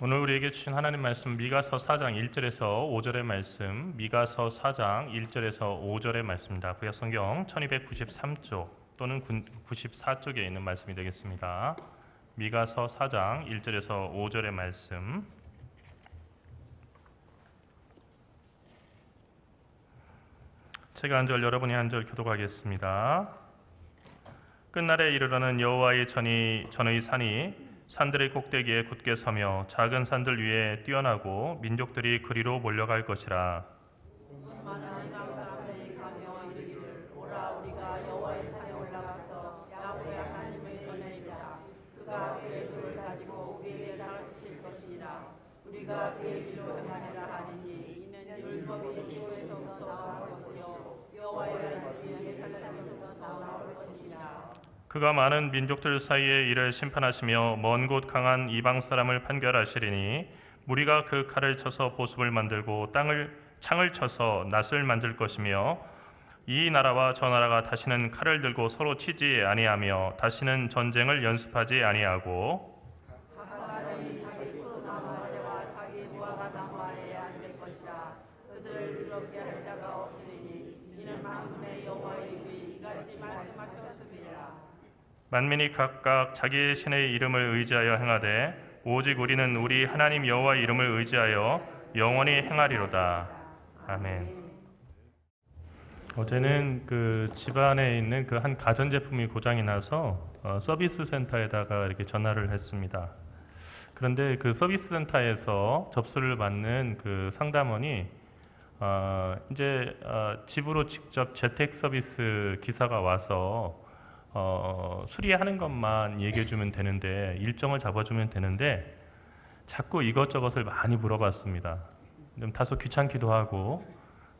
오늘 우리에게 주신 하나님 말씀 미가서 4장 1절에서 5절의 말씀, 미가서 4장 1절에서 5절의 말씀입니다. 구약 성경 1293쪽 또는 94쪽에 있는 말씀이 되겠습니다. 미가서 4장 1절에서 5절의 말씀. 제가 한 절, 여러분이 한 절 교독하겠습니다. 끝날에 이르러는 여호와의 전의 산이 산들의 꼭대기에 굳게 서며 작은 산들 위에 뛰어나고 민족들이 그리로 몰려갈 것이라. 많은 사람들이 가며 이르기를 오라 우리가 여호와의 산에 올라가서 야훼 하나님의 전에 있자. 그가 그의 돌을 가지고 우리에게 가르치실 것이니라. 우리가 그의 길로 행하리라 하리니 이는 율법이 시오에서부터 나올 것이요 여호와의 말씀이 예루살렘에서 나올 것이니라. 그가 많은 민족들 사이에 이를 심판하시며 먼 곳 강한 이방 사람을 판결하시리니 무리가 그 칼을 쳐서 보습을 만들고 창을 쳐서 낫을 만들 것이며 이 나라와 저 나라가 다시는 칼을 들고 서로 치지 아니하며 다시는 전쟁을 연습하지 아니하고 각 사람이 자기 포도나무 아래와 자기 무화과나무 아래에 앉을 것이라. 그들을 두렵게 할 자가 없으리니 이는 만군의 여호와의 입이 이같이 말씀하셨습니다. 만민이 각각 자기의 신의 이름을 의지하여 행하되 오직 우리는 우리 하나님 여호와의 이름을 의지하여 영원히 행하리로다. 아멘. 어제는 그 집안에 있는 그 한 가전제품이 고장이 나서 서비스 센터에다가 이렇게 전화를 했습니다. 그런데 그 서비스 센터에서 접수를 받는 그 상담원이 집으로 직접 재택 서비스 기사가 와서 수리하는 것만 얘기해주면 되는데, 일정을 잡아주면 되는데 자꾸 이것저것을 많이 물어봤습니다. 좀 다소 귀찮기도 하고,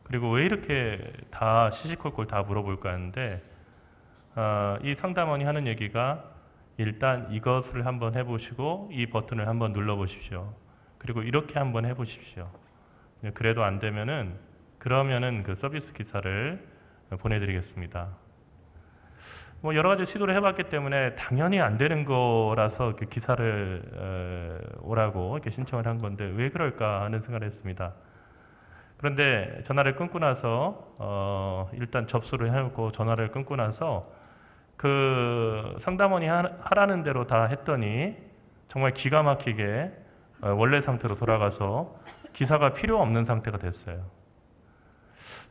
그리고 왜 이렇게 다 시시콜콜 다 물어볼까 하는데 이 상담원이 하는 얘기가 일단 이것을 한번 해보시고 이 버튼을 한번 눌러보십시오. 그리고 이렇게 한번 해보십시오. 그래도 안 되면은 그러면은 그 서비스 기사를 보내드리겠습니다. 뭐 여러 가지 시도를 해봤기 때문에 당연히 안 되는 거라서 이렇게 기사를 오라고 이렇게 신청을 한 건데 왜 그럴까 하는 생각을 했습니다. 그런데 전화를 끊고 나서 일단 접수를 해놓고 전화를 끊고 나서 그 상담원이 하라는 대로 다 했더니 정말 기가 막히게 원래 상태로 돌아가서 기사가 필요 없는 상태가 됐어요.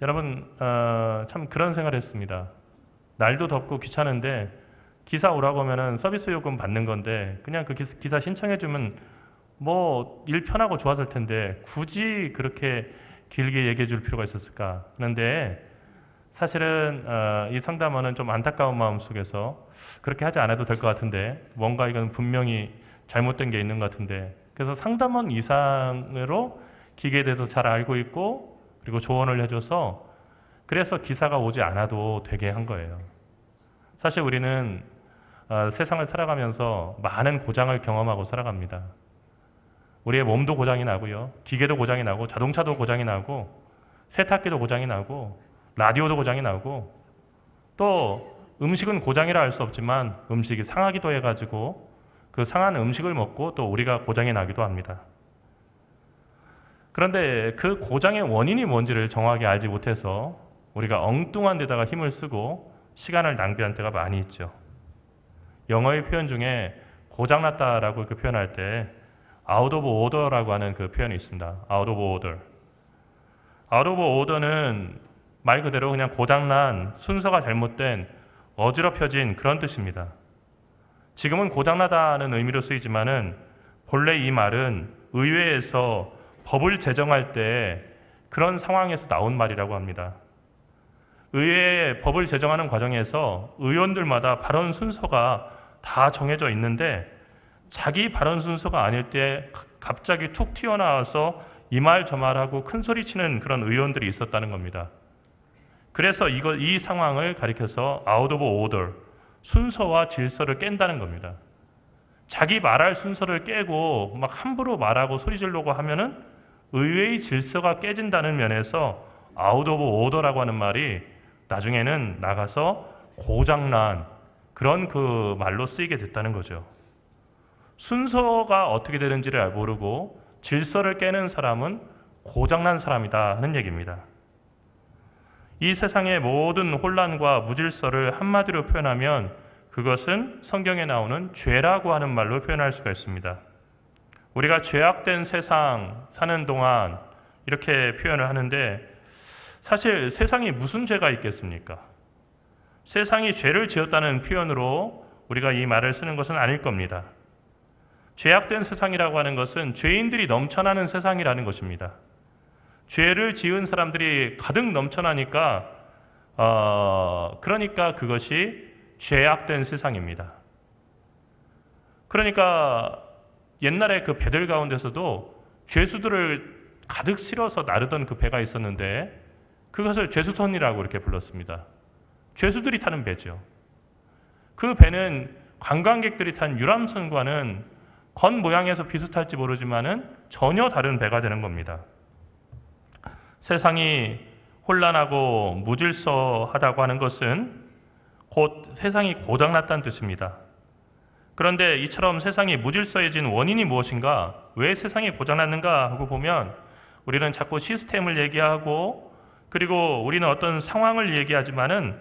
여러분 참 그런 생각을 했습니다. 날도 덥고 귀찮은데 기사 오라고 하면은 서비스 요금 받는 건데 그냥 그 기사 신청해주면 뭐 일 편하고 좋았을 텐데 굳이 그렇게 길게 얘기해 줄 필요가 있었을까 하는데, 사실은 이 상담원은 좀 안타까운 마음 속에서 그렇게 하지 않아도 될 것 같은데 뭔가 이건 분명히 잘못된 게 있는 것 같은데, 그래서 상담원 이상으로 기계에 대해서 잘 알고 있고 그리고 조언을 해줘서 그래서 기사가 오지 않아도 되게 한 거예요. 사실 우리는 세상을 살아가면서 많은 고장을 경험하고 살아갑니다. 우리의 몸도 고장이 나고요, 기계도 고장이 나고, 자동차도 고장이 나고, 세탁기도 고장이 나고, 라디오도 고장이 나고, 또 음식은 고장이라 할 수 없지만 음식이 상하기도 해가지고 그 상한 음식을 먹고 또 우리가 고장이 나기도 합니다. 그런데 그 고장의 원인이 뭔지를 정확히 알지 못해서 우리가 엉뚱한 데다가 힘을 쓰고 시간을 낭비한 때가 많이 있죠. 영어의 표현 중에 고장났다라고 이렇게 표현할 때 out of order라고 하는 그 표현이 있습니다. out of order. out of order는 말 그대로 그냥 고장난, 순서가 잘못된, 어지럽혀진 그런 뜻입니다. 지금은 고장나다는 의미로 쓰이지만은 본래 이 말은 의회에서 법을 제정할 때 그런 상황에서 나온 말이라고 합니다. 의회에 법을 제정하는 과정에서 의원들마다 발언 순서가 다 정해져 있는데 자기 발언 순서가 아닐 때 갑자기 툭 튀어나와서 이 말 저 말하고 큰 소리 치는 그런 의원들이 있었다는 겁니다. 그래서 이 상황을 가리켜서 out of order, 순서와 질서를 깬다는 겁니다. 자기 말할 순서를 깨고 막 함부로 말하고 소리 지르려고 하면은 의회의 질서가 깨진다는 면에서 out of order라고 하는 말이 나중에는 나가서 고장난 그런 그 말로 쓰이게 됐다는 거죠. 순서가 어떻게 되는지를 모르고 질서를 깨는 사람은 고장난 사람이다 하는 얘기입니다. 이 세상의 모든 혼란과 무질서를 한마디로 표현하면 그것은 성경에 나오는 죄라고 하는 말로 표현할 수가 있습니다. 우리가 죄악된 세상 사는 동안 이렇게 표현을 하는데 사실 세상에 무슨 죄가 있겠습니까? 세상이 죄를 지었다는 표현으로 우리가 이 말을 쓰는 것은 아닐 겁니다. 죄악된 세상이라고 하는 것은 죄인들이 넘쳐나는 세상이라는 것입니다. 죄를 지은 사람들이 가득 넘쳐나니까 그러니까 그것이 죄악된 세상입니다. 그러니까 옛날에 그 배들 가운데서도 죄수들을 가득 실어서 나르던 그 배가 있었는데 그것을 죄수선이라고 이렇게 불렀습니다. 죄수들이 타는 배죠. 그 배는 관광객들이 탄 유람선과는 겉 모양에서 비슷할지 모르지만은 전혀 다른 배가 되는 겁니다. 세상이 혼란하고 무질서하다고 하는 것은 곧 세상이 고장났다는 뜻입니다. 그런데 이처럼 세상이 무질서해진 원인이 무엇인가? 왜 세상이 고장났는가 하고 보면 우리는 자꾸 시스템을 얘기하고 그리고 우리는 어떤 상황을 얘기하지만은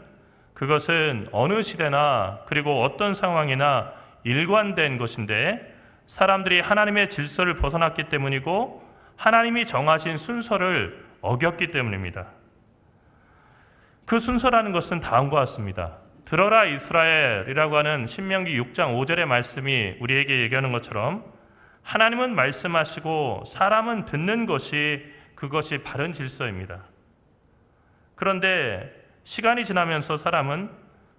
그것은 어느 시대나 그리고 어떤 상황이나 일관된 것인데 사람들이 하나님의 질서를 벗어났기 때문이고 하나님이 정하신 순서를 어겼기 때문입니다. 그 순서라는 것은 다음과 같습니다. 들어라 이스라엘이라고 하는 신명기 6장 5절의 말씀이 우리에게 얘기하는 것처럼 하나님은 말씀하시고 사람은 듣는 것이 그것이 바른 질서입니다. 그런데 시간이 지나면서 사람은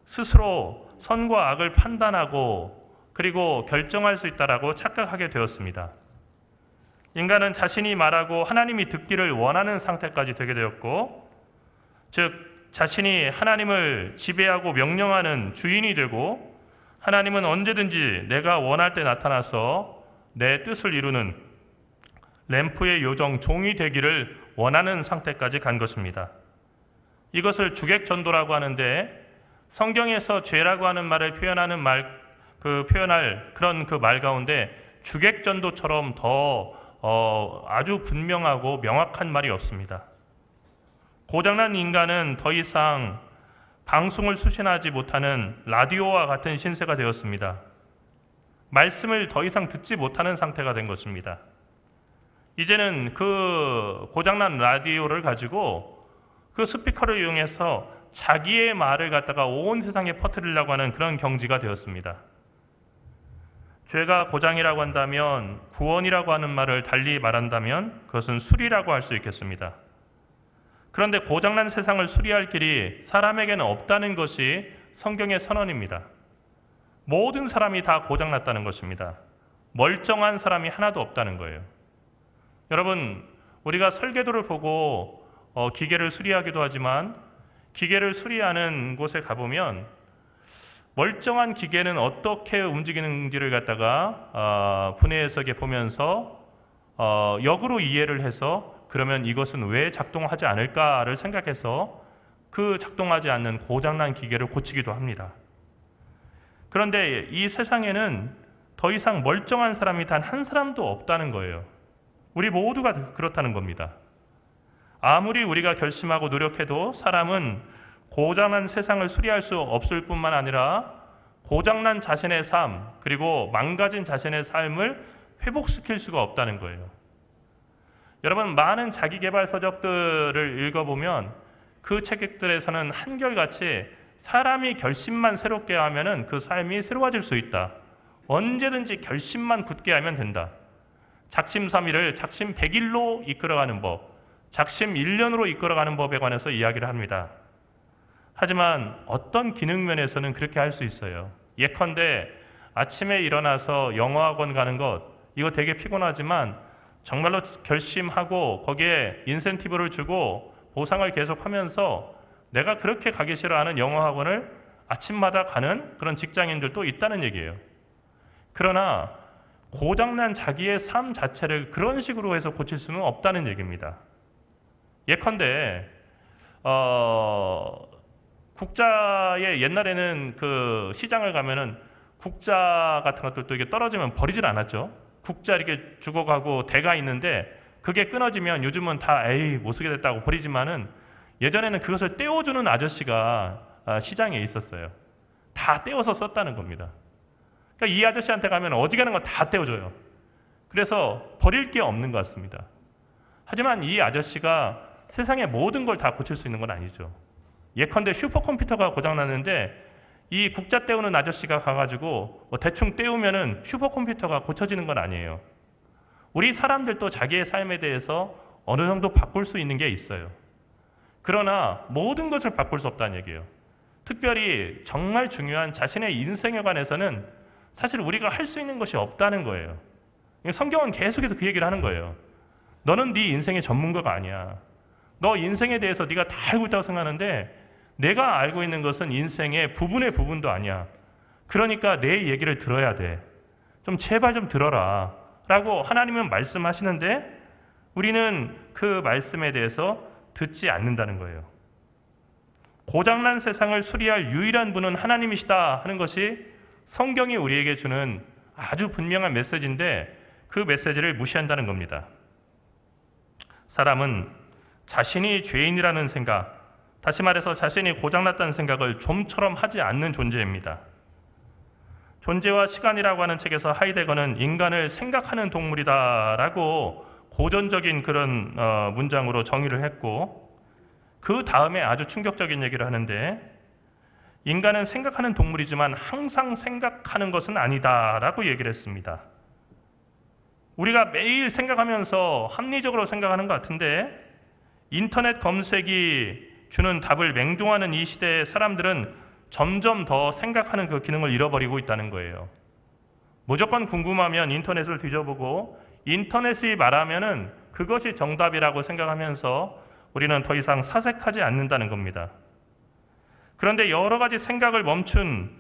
스스로 선과 악을 판단하고 그리고 결정할 수 있다라고 착각하게 되었습니다. 인간은 자신이 말하고 하나님이 듣기를 원하는 상태까지 되게 되었고, 즉 자신이 하나님을 지배하고 명령하는 주인이 되고 하나님은 언제든지 내가 원할 때 나타나서 내 뜻을 이루는 램프의 요정 종이 되기를 원하는 상태까지 간 것입니다. 이것을 주객전도라고 하는데 성경에서 죄라고 하는 말을 표현하는 표현할 그런 그 말 가운데 주객전도처럼 더 아주 분명하고 명확한 말이 없습니다. 고장난 인간은 더 이상 방송을 수신하지 못하는 라디오와 같은 신세가 되었습니다. 말씀을 더 이상 듣지 못하는 상태가 된 것입니다. 이제는 그 고장난 라디오를 가지고 그 스피커를 이용해서 자기의 말을 갖다가 온 세상에 퍼뜨리려고 하는 그런 경지가 되었습니다. 죄가 고장이라고 한다면 구원이라고 하는 말을 달리 말한다면 그것은 수리라고 할 수 있겠습니다. 그런데 고장난 세상을 수리할 길이 사람에게는 없다는 것이 성경의 선언입니다. 모든 사람이 다 고장났다는 것입니다. 멀쩡한 사람이 하나도 없다는 거예요. 여러분, 우리가 설계도를 보고 기계를 수리하기도 하지만 기계를 수리하는 곳에 가보면 멀쩡한 기계는 어떻게 움직이는지를 갖다가 분해해서 보면서 역으로 이해를 해서 그러면 이것은 왜 작동하지 않을까를 생각해서 그 작동하지 않는 고장난 기계를 고치기도 합니다. 그런데 이 세상에는 더 이상 멀쩡한 사람이 단 한 사람도 없다는 거예요. 우리 모두가 그렇다는 겁니다. 아무리 우리가 결심하고 노력해도 사람은 고장난 세상을 수리할 수 없을 뿐만 아니라 고장난 자신의 삶 그리고 망가진 자신의 삶을 회복시킬 수가 없다는 거예요. 여러분, 많은 자기계발 서적들을 읽어보면 그 책들에서는 한결같이 사람이 결심만 새롭게 하면은 그 삶이 새로워질 수 있다. 언제든지 결심만 굳게 하면 된다. 작심삼일을 작심 100일로 이끌어가는 법, 작심 1년으로 이끌어가는 법에 관해서 이야기를 합니다. 하지만 어떤 기능면에서는 그렇게 할 수 있어요. 예컨대 아침에 일어나서 영어학원 가는 것, 이거 되게 피곤하지만 정말로 결심하고 거기에 인센티브를 주고 보상을 계속하면서 내가 그렇게 가기 싫어하는 영어학원을 아침마다 가는 그런 직장인들도 있다는 얘기예요. 그러나 고장난 자기의 삶 자체를 그런 식으로 해서 고칠 수는 없다는 얘기입니다. 예컨대 국자에 옛날에는 그 시장을 가면은 국자 같은 것들도 이게 떨어지면 버리질 않았죠. 국자 이렇게 죽어가고 대가 있는데 그게 끊어지면 요즘은 다 에이 못 쓰게 됐다고 버리지만은 예전에는 그것을 떼어주는 아저씨가 시장에 있었어요. 다 떼어서 썼다는 겁니다. 그러니까 이 아저씨한테 가면 어지간한 거 다 떼어줘요. 그래서 버릴 게 없는 것 같습니다. 하지만 이 아저씨가 세상의 모든 걸 다 고칠 수 있는 건 아니죠. 예컨대 슈퍼컴퓨터가 고장났는데 이 국자 떼우는 아저씨가 가가지고 뭐 대충 떼우면은 슈퍼컴퓨터가 고쳐지는 건 아니에요. 우리 사람들도 자기의 삶에 대해서 어느 정도 바꿀 수 있는 게 있어요. 그러나 모든 것을 바꿀 수 없다는 얘기예요. 특별히 정말 중요한 자신의 인생에 관해서는 사실 우리가 할 수 있는 것이 없다는 거예요. 성경은 계속해서 그 얘기를 하는 거예요. 너는 네 인생의 전문가가 아니야. 너 인생에 대해서 네가 다 알고 있다고 생각하는데 내가 알고 있는 것은 인생의 부분의 부분도 아니야. 그러니까 내 얘기를 들어야 돼. 좀 제발 좀 들어라. 라고 하나님은 말씀하시는데 우리는 그 말씀에 대해서 듣지 않는다는 거예요. 고장난 세상을 수리할 유일한 분은 하나님이시다 하는 것이 성경이 우리에게 주는 아주 분명한 메시지인데 그 메시지를 무시한다는 겁니다. 사람은 자신이 죄인이라는 생각, 다시 말해서 자신이 고장났다는 생각을 좀처럼 하지 않는 존재입니다. 존재와 시간이라고 하는 책에서 하이데거는 인간을 생각하는 동물이다라고 고전적인 그런 문장으로 정의를 했고 그 다음에 아주 충격적인 얘기를 하는데 인간은 생각하는 동물이지만 항상 생각하는 것은 아니다라고 얘기를 했습니다. 우리가 매일 생각하면서 합리적으로 생각하는 것 같은데 인터넷 검색이 주는 답을 맹종하는 이 시대의 사람들은 점점 더 생각하는 그 기능을 잃어버리고 있다는 거예요. 무조건 궁금하면 인터넷을 뒤져보고 인터넷이 말하면은 그것이 정답이라고 생각하면서 우리는 더 이상 사색하지 않는다는 겁니다. 그런데 여러 가지 생각을 멈춘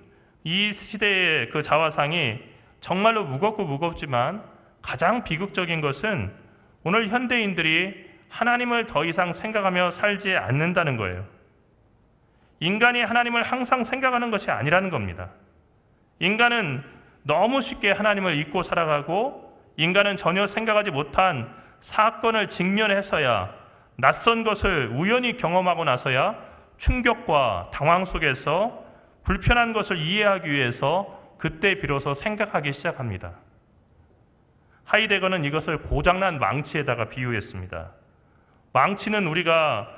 이 시대의 그 자화상이 정말로 무겁고 무겁지만 가장 비극적인 것은 오늘 현대인들이 하나님을 더 이상 생각하며 살지 않는다는 거예요. 인간이 하나님을 항상 생각하는 것이 아니라는 겁니다. 인간은 너무 쉽게 하나님을 잊고 살아가고 인간은 전혀 생각하지 못한 사건을 직면해서야 낯선 것을 우연히 경험하고 나서야 충격과 당황 속에서 불편한 것을 이해하기 위해서 그때 비로소 생각하기 시작합니다. 하이데거는 이것을 고장난 망치에다가 비유했습니다. 망치는 우리가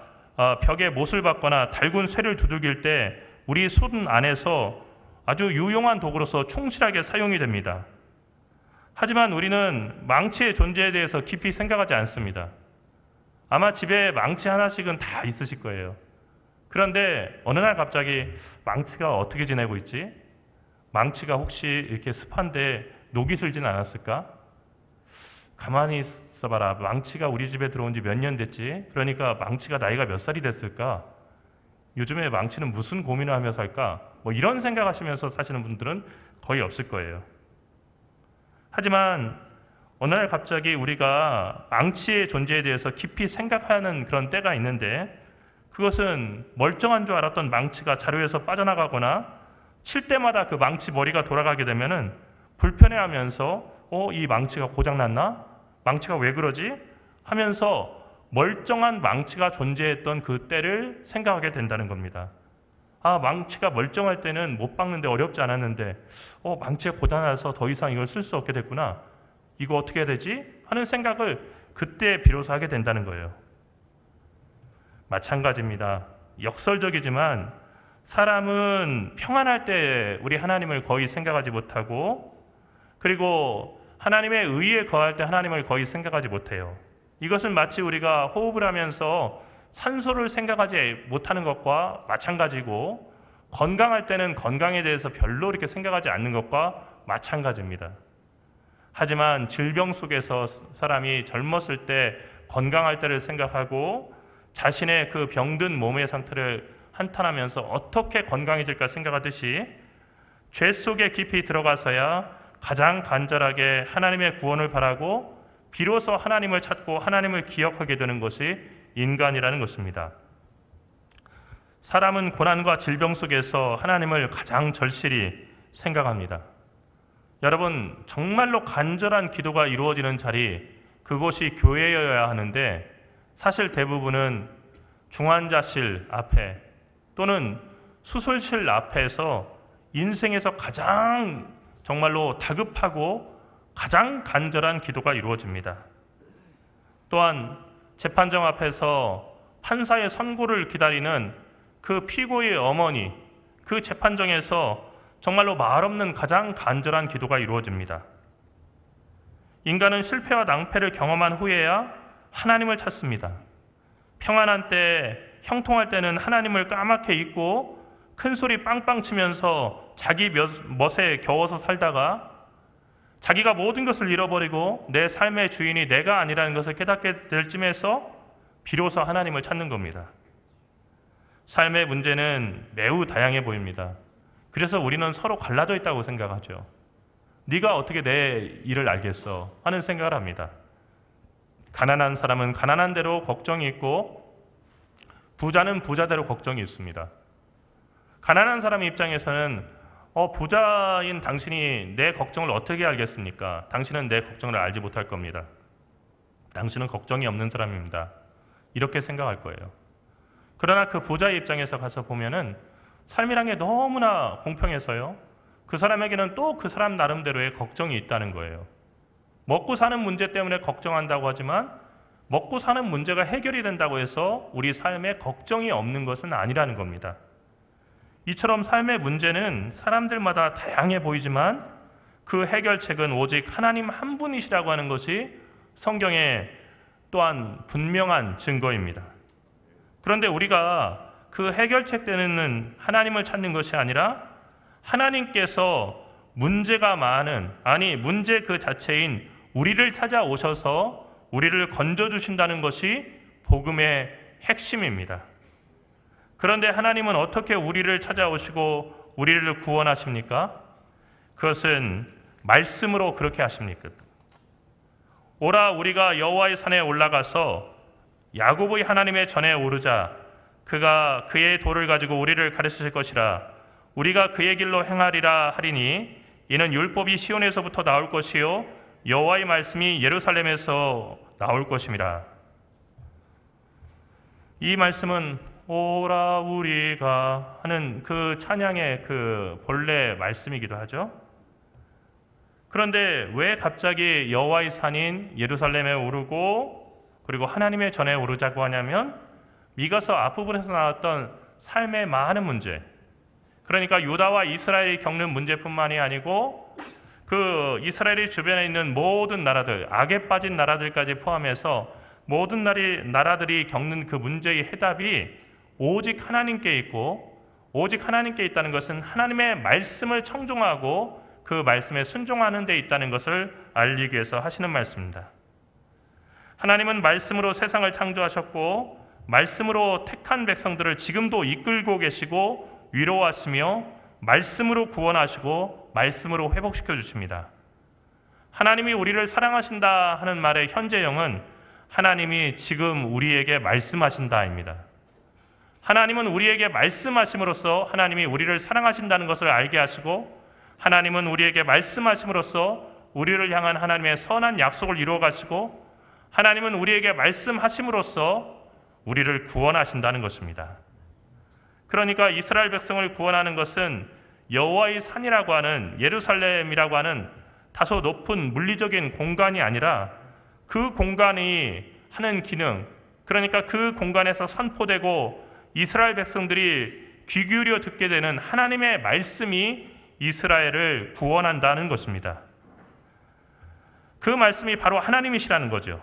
벽에 못을 박거나 달군 쇠를 두들길 때 우리 손 안에서 아주 유용한 도구로서 충실하게 사용이 됩니다. 하지만 우리는 망치의 존재에 대해서 깊이 생각하지 않습니다. 아마 집에 망치 하나씩은 다 있으실 거예요. 그런데 어느 날 갑자기 망치가 어떻게 지내고 있지? 망치가 혹시 이렇게 습한데 녹이 슬진 않았을까? 가만히 있어봐라. 망치가 우리 집에 들어온 지 몇 년 됐지? 그러니까 망치가 나이가 몇 살이 됐을까? 요즘에 망치는 무슨 고민을 하며 살까? 뭐 이런 생각하시면서 사시는 분들은 거의 없을 거예요. 하지만 어느 날 갑자기 우리가 망치의 존재에 대해서 깊이 생각하는 그런 때가 있는데 그것은 멀쩡한 줄 알았던 망치가 자루에서 빠져나가거나 칠 때마다 그 망치 머리가 돌아가게 되면은 불편해하면서 이 망치가 고장났나? 망치가 왜 그러지? 하면서 멀쩡한 망치가 존재했던 그 때를 생각하게 된다는 겁니다. 망치가 멀쩡할 때는 못 박는데 어렵지 않았는데 망치가 고장나서 더 이상 이걸 쓸 수 없게 됐구나. 이거 어떻게 해야 되지? 하는 생각을 그때 비로소 하게 된다는 거예요. 마찬가지입니다. 역설적이지만 사람은 평안할 때 우리 하나님을 거의 생각하지 못하고 그리고 하나님의 의에 거할 때 하나님을 거의 생각하지 못해요. 이것은 마치 우리가 호흡을 하면서 산소를 생각하지 못하는 것과 마찬가지고 건강할 때는 건강에 대해서 별로 이렇게 생각하지 않는 것과 마찬가지입니다. 하지만 질병 속에서 사람이 젊었을 때 건강할 때를 생각하고 자신의 그 병든 몸의 상태를 한탄하면서 어떻게 건강해질까 생각하듯이 죄 속에 깊이 들어가서야 가장 간절하게 하나님의 구원을 바라고 비로소 하나님을 찾고 하나님을 기억하게 되는 것이 인간이라는 것입니다. 사람은 고난과 질병 속에서 하나님을 가장 절실히 생각합니다. 여러분, 정말로 간절한 기도가 이루어지는 자리, 그곳이 교회여야 하는데 사실 대부분은 중환자실 앞에 또는 수술실 앞에서 인생에서 가장 정말로 다급하고 가장 간절한 기도가 이루어집니다. 또한 재판정 앞에서 판사의 선고를 기다리는 그 피고의 어머니, 그 재판정에서 정말로 말없는 가장 간절한 기도가 이루어집니다. 인간은 실패와 낭패를 경험한 후에야 하나님을 찾습니다. 평안한 때, 형통할 때는 하나님을 까맣게 잊고 큰 소리 빵빵 치면서 자기 멋에 겨워서 살다가 자기가 모든 것을 잃어버리고 내 삶의 주인이 내가 아니라는 것을 깨닫게 될 쯤에서 비로소 하나님을 찾는 겁니다. 삶의 문제는 매우 다양해 보입니다. 그래서 우리는 서로 갈라져 있다고 생각하죠. 네가 어떻게 내 일을 알겠어 하는 생각을 합니다. 가난한 사람은 가난한 대로 걱정이 있고 부자는 부자대로 걱정이 있습니다. 가난한 사람 입장에서는 부자인 당신이 내 걱정을 어떻게 알겠습니까? 당신은 내 걱정을 알지 못할 겁니다. 당신은 걱정이 없는 사람입니다. 이렇게 생각할 거예요. 그러나 그 부자의 입장에서 가서 보면은 삶이란 게 너무나 공평해서요. 그 사람에게는 또 그 사람 나름대로의 걱정이 있다는 거예요. 먹고 사는 문제 때문에 걱정한다고 하지만 먹고 사는 문제가 해결이 된다고 해서 우리 삶에 걱정이 없는 것은 아니라는 겁니다. 이처럼 삶의 문제는 사람들마다 다양해 보이지만 그 해결책은 오직 하나님 한 분이시라고 하는 것이 성경의 또한 분명한 증거입니다. 그런데 우리가 그 해결책 되는 하나님을 찾는 것이 아니라 하나님께서 문제가 많은, 문제 그 자체인 우리를 찾아오셔서 우리를 건져주신다는 것이 복음의 핵심입니다. 그런데 하나님은 어떻게 우리를 찾아오시고 우리를 구원하십니까? 그것은 말씀으로 그렇게 하십니까? 오라 우리가 여호와의 산에 올라가서 야곱의 하나님의 전에 오르자. 그가 그의 도를 가지고 우리를 가르치실 것이라. 우리가 그의 길로 행하리라 하리니 이는 율법이 시온에서부터 나올 것이요 여호와의 말씀이 예루살렘에서 나올 것임이라. 이 말씀은 오라 우리가 하는 그 찬양의 그 본래 말씀이기도 하죠. 그런데 왜 갑자기 여호와의 산인 예루살렘에 오르고 그리고 하나님의 전에 오르자고 하냐면 미가서 앞부분에서 나왔던 삶의 많은 문제, 그러니까 유다와 이스라엘이 겪는 문제뿐만이 아니고 그 이스라엘의 주변에 있는 모든 나라들, 악에 빠진 나라들까지 포함해서 모든 나라들이 겪는 그 문제의 해답이 오직 하나님께 있고, 오직 하나님께 있다는 것은 하나님의 말씀을 청종하고 그 말씀에 순종하는 데 있다는 것을 알리기 위해서 하시는 말씀입니다. 하나님은 말씀으로 세상을 창조하셨고 말씀으로 택한 백성들을 지금도 이끌고 계시고 위로하시며 말씀으로 구원하시고 말씀으로 회복시켜 주십니다. 하나님이 우리를 사랑하신다 하는 말의 현재형은 하나님이 지금 우리에게 말씀하신다입니다. 하나님은 우리에게 말씀하심으로써 하나님이 우리를 사랑하신다는 것을 알게 하시고, 하나님은 우리에게 말씀하심으로써 우리를 향한 하나님의 선한 약속을 이루어 가시고, 하나님은 우리에게 말씀하심으로써 우리를 구원하신다는 것입니다. 그러니까 이스라엘 백성을 구원하는 것은 여호와의 산이라고 하는, 예루살렘이라고 하는 다소 높은 물리적인 공간이 아니라 그 공간이 하는 기능, 그러니까 그 공간에서 선포되고 이스라엘 백성들이 귀 기울여 듣게 되는 하나님의 말씀이 이스라엘을 구원한다는 것입니다. 그 말씀이 바로 하나님이시라는 거죠.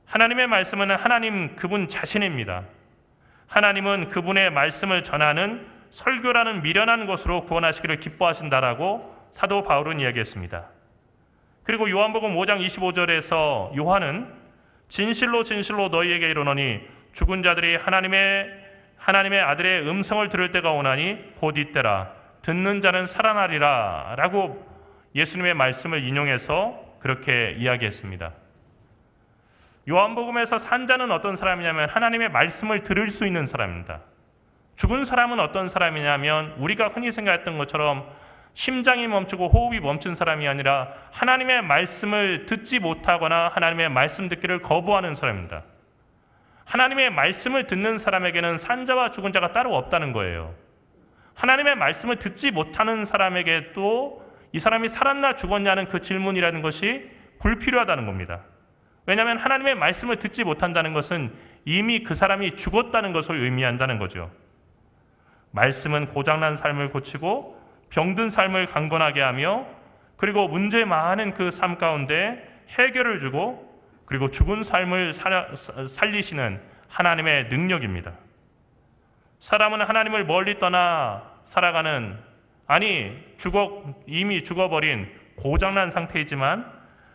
하나님의 말씀은 하나님 그분 자신입니다. 하나님은 그분의 말씀을 전하는 설교라는 미련한 것으로 구원하시기를 기뻐하신다라고 사도 바울은 이야기했습니다. 그리고 요한복음 5장 25절에서 요한은 진실로 진실로 너희에게 이르노니 죽은 자들이 하나님의 아들의 음성을 들을 때가 오나니 곧 이때라. 듣는 자는 살아나리라 라고 예수님의 말씀을 인용해서 그렇게 이야기했습니다. 요한복음에서 산 자는 어떤 사람이냐면 하나님의 말씀을 들을 수 있는 사람입니다. 죽은 사람은 어떤 사람이냐면 우리가 흔히 생각했던 것처럼 심장이 멈추고 호흡이 멈춘 사람이 아니라 하나님의 말씀을 듣지 못하거나 하나님의 말씀 듣기를 거부하는 사람입니다. 하나님의 말씀을 듣는 사람에게는 산자와 죽은 자가 따로 없다는 거예요. 하나님의 말씀을 듣지 못하는 사람에게 또 이 사람이 살았나 죽었냐는 그 질문이라는 것이 불필요하다는 겁니다. 왜냐하면 하나님의 말씀을 듣지 못한다는 것은 이미 그 사람이 죽었다는 것을 의미한다는 거죠. 말씀은 고장난 삶을 고치고 병든 삶을 강건하게 하며 그리고 문제 많은 그 삶 가운데 해결을 주고 그리고 죽은 삶을 살리시는 하나님의 능력입니다. 사람은 하나님을 멀리 떠나 살아가는 이미 죽어버린 고장난 상태이지만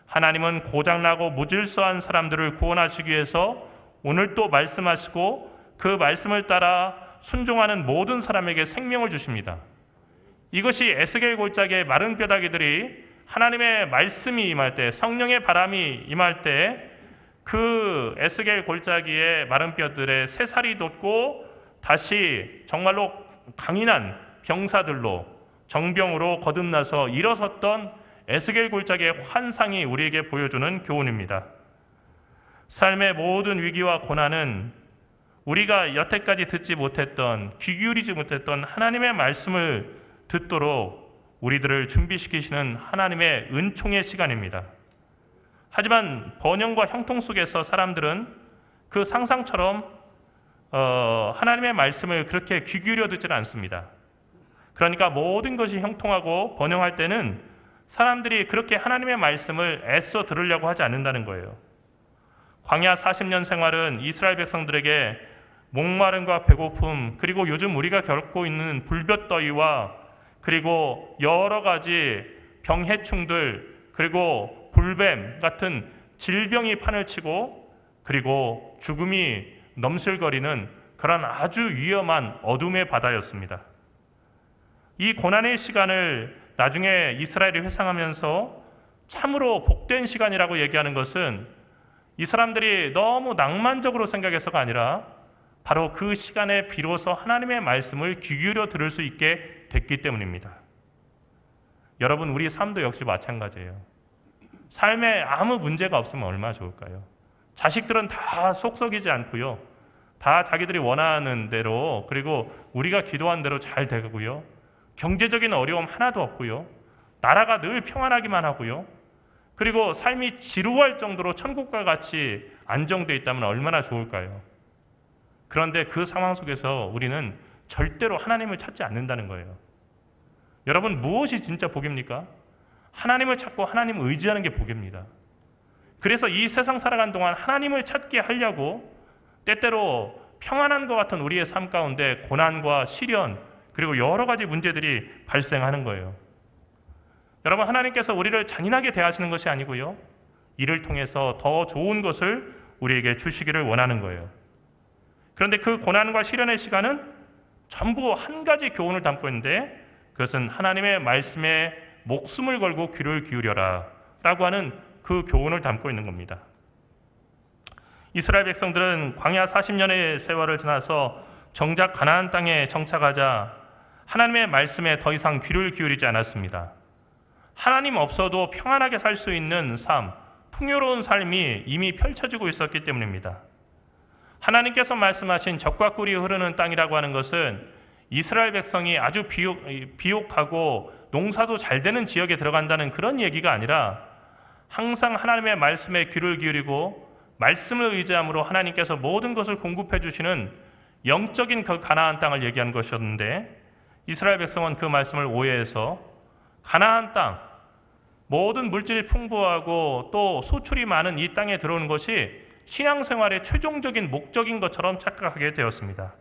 하나님은 고장나고 무질서한 사람들을 구원하시기 위해서 오늘 또 말씀하시고 그 말씀을 따라 순종하는 모든 사람에게 생명을 주십니다. 이것이 에스겔 골짜기의 마른 뼈다귀들이 하나님의 말씀이 임할 때, 성령의 바람이 임할 때 그 에스겔 골짜기의 마른 뼈들의 새살이 돋고 다시 정말로 강인한 병사들로 정병으로 거듭나서 일어섰던 에스겔 골짜기의 환상이 우리에게 보여주는 교훈입니다. 삶의 모든 위기와 고난은 우리가 여태까지 듣지 못했던, 귀 기울이지 못했던 하나님의 말씀을 듣도록 우리들을 준비시키시는 하나님의 은총의 시간입니다. 하지만 번영과 형통 속에서 사람들은 그 상상처럼 하나님의 말씀을 그렇게 귀 기울여 듣지는 않습니다. 그러니까 모든 것이 형통하고 번영할 때는 사람들이 그렇게 하나님의 말씀을 애써 들으려고 하지 않는다는 거예요. 광야 40년 생활은 이스라엘 백성들에게 목마름과 배고픔, 그리고 요즘 우리가 겪고 있는 불볕더위와 그리고 여러 가지 병해충들, 그리고 불뱀 같은 질병이 판을 치고 그리고 죽음이 넘실거리는 그런 아주 위험한 어둠의 바다였습니다. 이 고난의 시간을 나중에 이스라엘이 회상하면서 참으로 복된 시간이라고 얘기하는 것은 이 사람들이 너무 낭만적으로 생각해서가 아니라 바로 그 시간에 비로소 하나님의 말씀을 귀 기울여 들을 수 있게 됐기 때문입니다. 여러분, 우리 삶도 역시 마찬가지예요. 삶에 아무 문제가 없으면 얼마나 좋을까요? 자식들은 다 속썩이지 않고요. 다 자기들이 원하는 대로 그리고 우리가 기도한 대로 잘 되고요. 경제적인 어려움 하나도 없고요. 나라가 늘 평안하기만 하고요. 그리고 삶이 지루할 정도로 천국과 같이 안정되어 있다면 얼마나 좋을까요? 그런데 그 상황 속에서 우리는 절대로 하나님을 찾지 않는다는 거예요. 여러분, 무엇이 진짜 복입니까? 하나님을 찾고 하나님을 의지하는 게 복입니다. 그래서 이 세상 살아간 동안 하나님을 찾게 하려고 때때로 평안한 것 같은 우리의 삶 가운데 고난과 시련 그리고 여러 가지 문제들이 발생하는 거예요. 여러분, 하나님께서 우리를 잔인하게 대하시는 것이 아니고요. 이를 통해서 더 좋은 것을 우리에게 주시기를 원하는 거예요. 그런데 그 고난과 시련의 시간은 전부 한 가지 교훈을 담고 있는데 그것은 하나님의 말씀에 목숨을 걸고 귀를 기울여라 라고 하는 그 교훈을 담고 있는 겁니다. 이스라엘 백성들은 광야 40년의 세월을 지나서 정작 가나안 땅에 정착하자 하나님의 말씀에 더 이상 귀를 기울이지 않았습니다. 하나님 없어도 평안하게 살 수 있는 삶, 풍요로운 삶이 이미 펼쳐지고 있었기 때문입니다. 하나님께서 말씀하신 젖과 꿀이 흐르는 땅이라고 하는 것은 이스라엘 백성이 아주 비옥하고 농사도 잘 되는 지역에 들어간다는 그런 얘기가 아니라 항상 하나님의 말씀에 귀를 기울이고 말씀을 의지함으로 하나님께서 모든 것을 공급해 주시는 영적인 그 가나안 땅을 얘기한 것이었는데 이스라엘 백성은 그 말씀을 오해해서 가나안 땅, 모든 물질이 풍부하고 또 소출이 많은 이 땅에 들어오는 것이 신앙생활의 최종적인 목적인 것처럼 착각하게 되었습니다.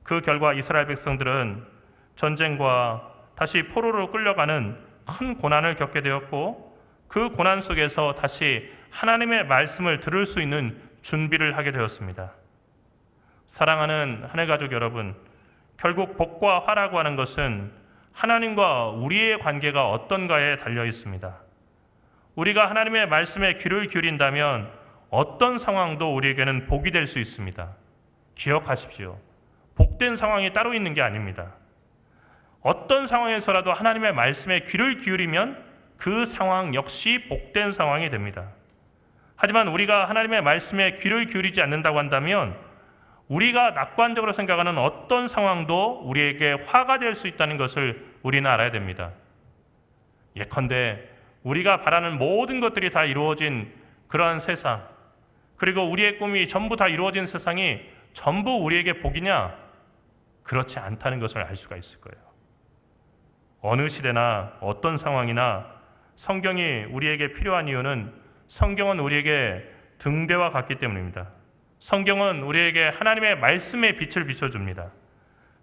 그 결과 이스라엘 백성들은 전쟁과 다시 포로로 끌려가는 큰 고난을 겪게 되었고 그 고난 속에서 다시 하나님의 말씀을 들을 수 있는 준비를 하게 되었습니다. 사랑하는 하늘가족 여러분, 결국 복과 화라고 하는 것은 하나님과 우리의 관계가 어떤가에 달려 있습니다. 우리가 하나님의 말씀에 귀를 기울인다면 어떤 상황도 우리에게는 복이 될 수 있습니다. 기억하십시오. 복된 상황이 따로 있는 게 아닙니다. 어떤 상황에서라도 하나님의 말씀에 귀를 기울이면 그 상황 역시 복된 상황이 됩니다. 하지만 우리가 하나님의 말씀에 귀를 기울이지 않는다고 한다면 우리가 낙관적으로 생각하는 어떤 상황도 우리에게 화가 될 수 있다는 것을 우리는 알아야 됩니다. 예컨대 우리가 바라는 모든 것들이 다 이루어진 그러한 세상, 그리고 우리의 꿈이 전부 다 이루어진 세상이 전부 우리에게 복이냐? 그렇지 않다는 것을 알 수가 있을 거예요. 어느 시대나 어떤 상황이나 성경이 우리에게 필요한 이유는 성경은 우리에게 등대와 같기 때문입니다. 성경은 우리에게 하나님의 말씀의 빛을 비춰줍니다.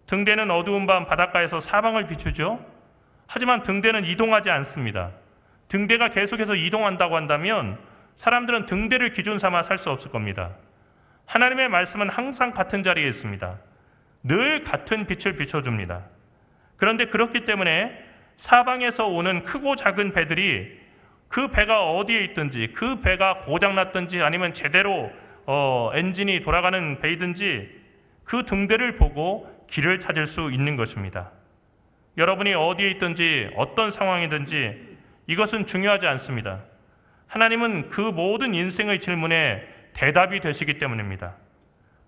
등대는 어두운 밤 바닷가에서 사방을 비추죠. 하지만 등대는 이동하지 않습니다. 등대가 계속해서 이동한다고 한다면 사람들은 등대를 기준 삼아 살 수 없을 겁니다. 하나님의 말씀은 항상 같은 자리에 있습니다. 늘 같은 빛을 비춰줍니다. 그런데 그렇기 때문에 사방에서 오는 크고 작은 배들이 그 배가 어디에 있든지, 그 배가 고장났든지 아니면 제대로 엔진이 돌아가는 배이든지 그 등대를 보고 길을 찾을 수 있는 것입니다. 여러분이 어디에 있든지 어떤 상황이든지 이것은 중요하지 않습니다. 하나님은 그 모든 인생의 질문에 대답이 되시기 때문입니다.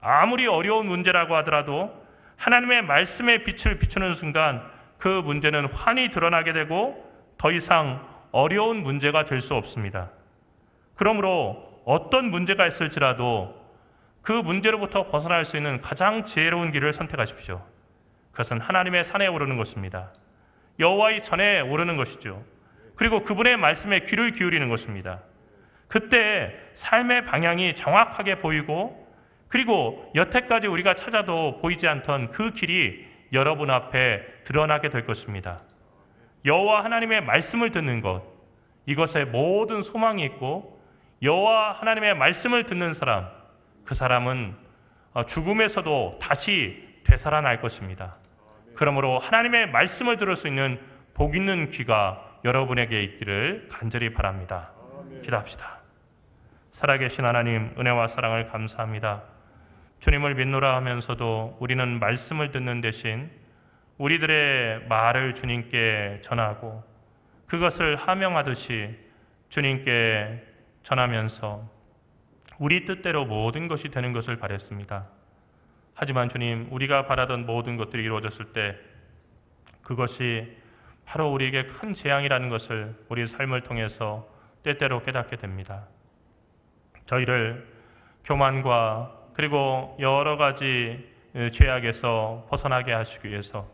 아무리 어려운 문제라고 하더라도 하나님의 말씀의 빛을 비추는 순간 그 문제는 환히 드러나게 되고 더 이상 어려운 문제가 될 수 없습니다. 그러므로 어떤 문제가 있을지라도 그 문제로부터 벗어날 수 있는 가장 지혜로운 길을 선택하십시오. 그것은 하나님의 산에 오르는 것입니다. 여호와의 전에 오르는 것이죠. 그리고 그분의 말씀에 귀를 기울이는 것입니다. 그때 삶의 방향이 정확하게 보이고 그리고 여태까지 우리가 찾아도 보이지 않던 그 길이 여러분 앞에 드러나게 될 것입니다. 여호와 하나님의 말씀을 듣는 것, 이것에 모든 소망이 있고 여호와 하나님의 말씀을 듣는 사람, 그 사람은 죽음에서도 다시 되살아날 것입니다. 그러므로 하나님의 말씀을 들을 수 있는 복 있는 귀가 여러분에게 있기를 간절히 바랍니다. 기도합시다. 살아계신 하나님, 은혜와 사랑을 감사합니다. 주님을 믿노라 하면서도 우리는 말씀을 듣는 대신 우리들의 말을 주님께 전하고 그것을 하명하듯이 주님께 전하면서 우리 뜻대로 모든 것이 되는 것을 바랬습니다. 하지만 주님, 우리가 바라던 모든 것들이 이루어졌을 때 그것이 바로 우리에게 큰 재앙이라는 것을 우리 삶을 통해서 때때로 깨닫게 됩니다. 저희를 교만과 그리고 여러 가지 죄악에서 벗어나게 하시기 위해서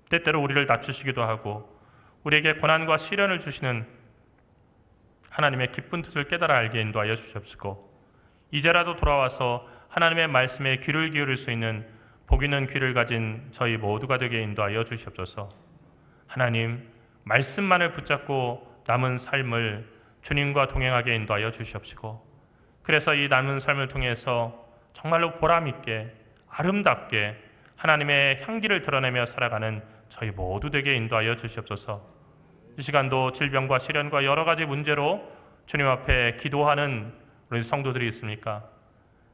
때때로 우리를 낮추시기도 하고 우리에게 고난과 시련을 주시는 하나님의 기쁜 뜻을 깨달아 알게 인도하여 주시옵시고 이제라도 돌아와서 하나님의 말씀에 귀를 기울일 수 있는 복 있는 귀를 가진 저희 모두가 되게 인도하여 주시옵소서. 하나님, 말씀만을 붙잡고 남은 삶을 주님과 동행하게 인도하여 주시옵시고 그래서 이 남은 삶을 통해서 정말로 보람있게 아름답게 하나님의 향기를 드러내며 살아가는 저희 모두 되게 인도하여 주시옵소서. 이 시간도 질병과 시련과 여러 가지 문제로 주님 앞에 기도하는 우리 성도들이 있습니까?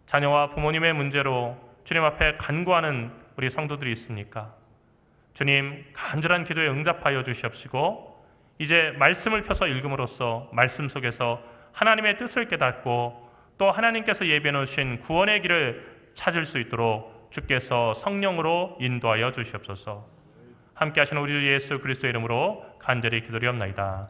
자녀와 부모님의 문제로 주님 앞에 간구하는 우리 성도들이 있습니까? 주님, 간절한 기도에 응답하여 주시옵시고 이제 말씀을 펴서 읽음으로써 말씀 속에서 하나님의 뜻을 깨닫고 또 하나님께서 예비해 놓으신 구원의 길을 찾을 수 있도록 주께서 성령으로 인도하여 주시옵소서. 함께 하시는 우리 주 예수 그리스도의 이름으로 간절히 기도리옵나이다.